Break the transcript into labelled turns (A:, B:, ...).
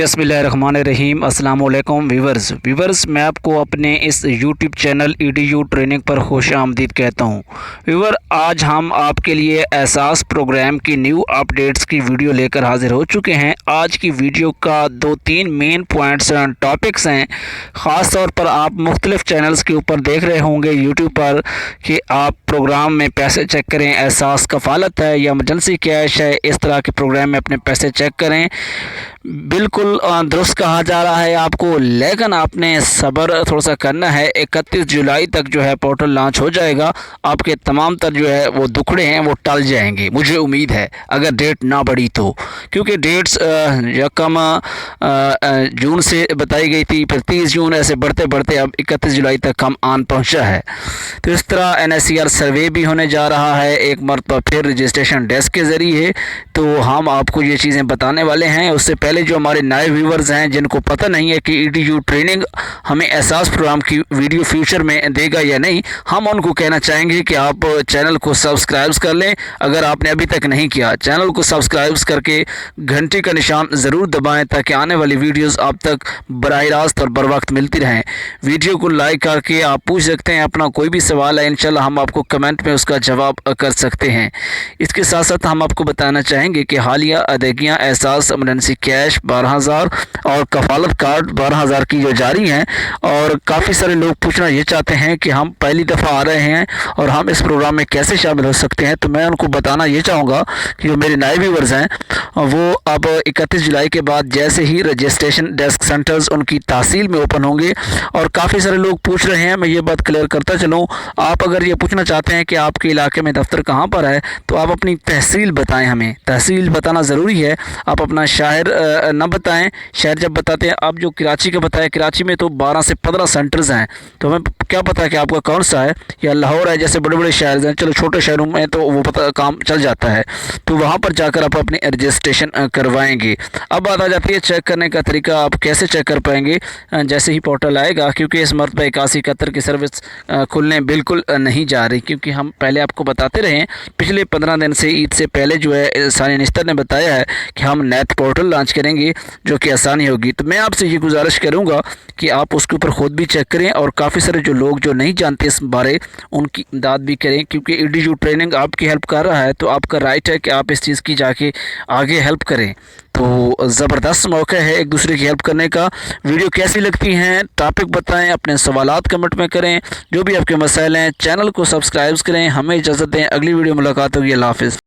A: बिस्मिल्लाहिर्रहमानिर्रहीम। अस्सलाम वालेकुम व्यूवर्स, मैं आपको अपने इस यूट्यूब चैनल EDU ट्रेनिंग पर खुश आमदीद कहता हूँ। व्यूवर, आज हम आपके लिए एहसास प्रोग्राम की न्यू अपडेट्स की वीडियो लेकर हाजिर हो चुके हैं। आज की वीडियो का 2-3 मेन पॉइंट्स टॉपिक्स हैं। ख़ास तौर पर आप मुख्तलिफ चैनल्स के ऊपर देख रहे होंगे यूट्यूब पर कि आप प्रोग्राम में पैसे चेक करें, एहसास कफ़ालत है या इमरजेंसी कैश है, इस तरह के प्रोग्राम में अपने पैसे चेक करें। बिल्कुल दुरुस्त कहा जा रहा है आपको, लेकिन आपने सब्र थोड़ा सा करना है। 31 जुलाई तक जो है पोर्टल लॉन्च हो जाएगा। आपके तमाम तर जो है वो दुखड़े हैं वो टल जाएंगे, मुझे उम्मीद है, अगर डेट ना बढ़ी तो। क्योंकि डेट्स यकम जून से बताई गई थी, फिर 30 जून, ऐसे बढ़ते बढ़ते अब 31 जुलाई तक हम आन पहुंचा है। तो इस तरह NSCR सर्वे भी होने जा रहा है एक मरतबा फिर रजिस्ट्रेशन डेस्क के ज़रिए। तो हम आपको ये चीज़ें बताने वाले हैं। उससे पहले जो हमारे नए व्यूवर्स हैं जिनको पता नहीं है कि EDU ट्रेनिंग हमें एहसास प्रोग्राम की वीडियो फ्यूचर में देगा या नहीं, हम उनको कहना चाहेंगे कि आप चैनल को सब्सक्राइब कर लें। अगर आपने अभी तक नहीं किया, चैनल को सब्सक्राइब करके घंटे का निशान ज़रूर दबाएं ताकि आने वाली वीडियोस आप तक बराह रास्त और बर वक्त मिलती रहें। वीडियो को लाइक करके आप पूछ सकते हैं, अपना कोई भी सवाल है इंशाल्लाह हम आपको कमेंट में उसका जवाब कर सकते हैं। इसके साथ साथ हम आपको बताना चाहेंगे कि हालिया अदायगियाँ एहसास इमरजेंसी कैश 12,000 और कफालत कार्ड 12,000 की जो जारी हैं, और काफ़ी सारे लोग पूछना ये चाहते हैं कि हम पहली दफ़ा आ रहे हैं और हम इस प्रोग्राम में कैसे शामिल हो सकते हैं। तो मैं उनको बताना ये चाहूँगा कि जो मेरे नए व्यूवर्स हैं वो अब 31 जुलाई के बाद जैसे ही रजिस्ट्रेशन डेस्क सेंटर्स उनकी तहसील में ओपन होंगे, और काफ़ी सारे लोग पूछ रहे हैं, मैं ये बात क्लियर करता चलूँ, आप अगर ये पूछना चाहते हैं कि आपके इलाके में दफ्तर कहाँ पर है तो आप अपनी तहसील बताएं। हमें तहसील बताना ज़रूरी है। आप अपना शहर न बताएं। शहर जब बताते हैं, आप जो कराची का बताएं, कराची में तो 12 से 15 सेंटर्स हैं, तो हमें क्या पता है कि आपका कौन सा है, या लाहौर है, जैसे बड़े बड़े शहर हैं। चलो छोटे शहरों में तो वो पता काम चल जाता है, तो वहाँ पर जाकर आप अपनी रजिस्ट्रेशन करवाएंगे। अब बात आ जाती है चेक करने का तरीका, आप कैसे चेक कर पाएंगे जैसे ही पोर्टल आएगा। क्योंकि इस मरतबा 8171 की सर्विस खुलने बिल्कुल नहीं जा रही, क्योंकि हम पहले आपको बताते रहे पिछले 15 दिन से, ईद से पहले जो है सानी निस्तर ने बताया है कि हम नेट पोर्टल लॉन्च करेंगे जो कि आसानी होगी। तो मैं आपसे ये गुजारिश करूँगा कि आप उसके ऊपर ख़ुद भी चेक करें, और काफ़ी सारे जो लोग जो नहीं जानते इस बारे उनकी इमदाद भी करें। क्योंकि EDU ट्रेनिंग आपकी हेल्प कर रहा है, तो आपका राइट है कि आप इस चीज़ की जाके आगे हेल्प करें। तो ज़बरदस्त मौका है एक दूसरे की हेल्प करने का। वीडियो कैसी लगती हैं टॉपिक बताएं, अपने सवालात कमेंट में करें, जो भी आपके मसाइल हैं। चैनल को सब्सक्राइब करें। हमें इजाज़त दें, अगली वीडियो मुलाकात होगी। अल्लाह हाफ़िज़।